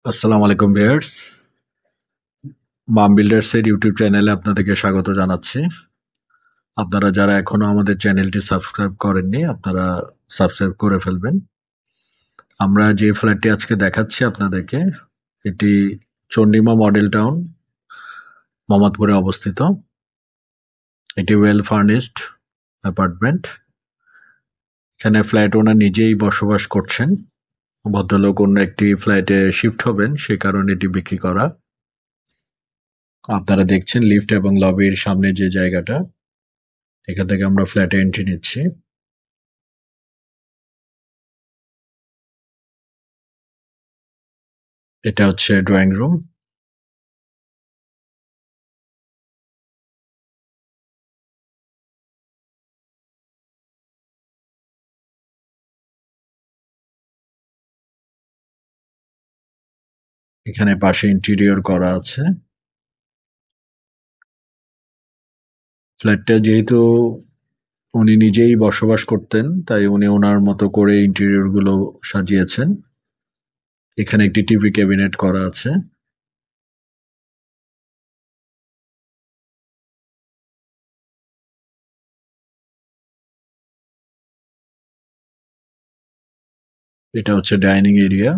আসসালামু আলাইকুম ভিউয়ার্স, মাম বিল্ডার্স এর ইউটিউব চ্যানেলে আপনাদেরকে স্বাগত জানাচ্ছি। আপনারা যারা এখনো আমাদের চ্যানেলটি সাবস্ক্রাইব করেননি, আপনারা সাবস্ক্রাইব করে ফেলবেন। আমরা যে ফ্ল্যাটটি আজকে দেখাচ্ছি আপনাদেরকে, এটি চন্ডিমা মডেল টাউন, মোহাম্মদপুরে অবস্থিত। এটি ওয়েল ফার্নিশড অ্যাপার্টমেন্ট। এখানে ফ্ল্যাট ওনার নিজেই বসবাস করছেন। ভদ্রলোক অন্য একটি ফ্ল্যাটে শিফট হবেন, সে কারণে এটি বিক্রি করা। আপনারা দেখছেন লিফট এবং লবির সামনে যে জায়গাটা, এখান থেকে আমরা ফ্ল্যাটে এন্ট্রি নিচ্ছি। এটা হচ্ছে ড্রয়িং রুম। এখানে পাশে ইন্টেরিয়র করা আছে। ফ্ল্যাটটা যেহেতু উনি নিজেই বসবাস করতেন, তাই উনি ওনার মতো করে ইন্টেরিয়র গুলো সাজিয়েছেন। এখানে একটি টিভি ক্যাবিনেট করা আছে। এটা হচ্ছে ডাইনিং এরিয়া।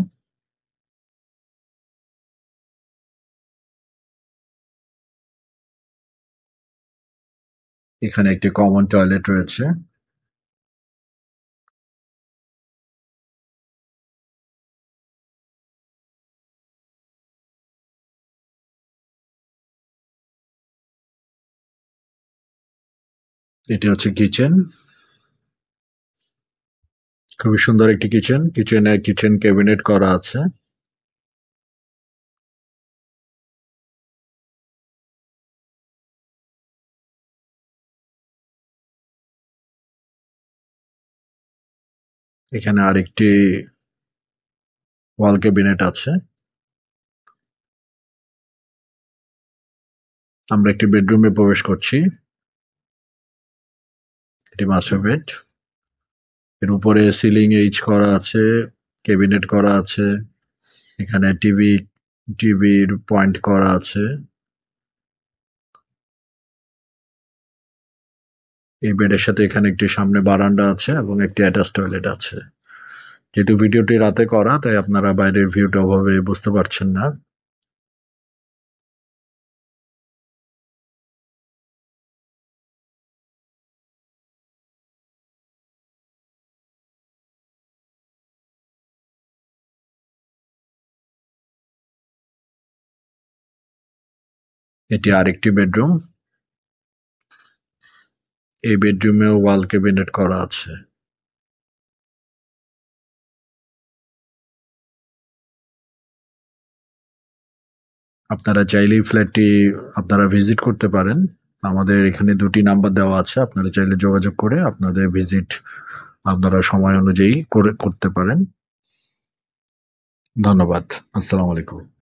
এখানে একটি কমন টয়লেট রয়েছে। এটি হচ্ছে কিচেন। খুবই সুন্দর একটি কিচেন। কিচেন ক্যাবিনেট করা আছে। এখানে আরেকটি ওয়াল ক্যাবিনেট আছে। আমরা একটি বেডরুমে প্রবেশ করছি। এটি মাস্টার বেড। এর উপরে সিলিং এইচ করা আছে, ক্যাবিনেট করা আছে। এখানে টিভির পয়েন্ট করা আছে। এই বেডের সাথে এখানে একটি সামনে বারান্দা আছে এবং একটি অ্যাটাচ টয়লেট আছে। যেহেতু ভিডিওটি রাতে করা, তাই আপনারা বাইরের ভিউটা ওভাবে বুঝতে পারছেন না। এটি আরেকটি বেডরুম। এই বেডরুমেও ওয়াল ক্যাবিনেট করা আছে। আপনারা চাইলেই ফ্ল্যাটটি আপনারা ভিজিট করতে পারেন। আমাদের এখানে 2টি নাম্বার দেওয়া আছে। আপনারা চাইলে যোগাযোগ করে আপনাদের ভিজিট আপনারা সময় অনুযায়ী করতে পারেন। ধন্যবাদ। আসসালামু আলাইকুম।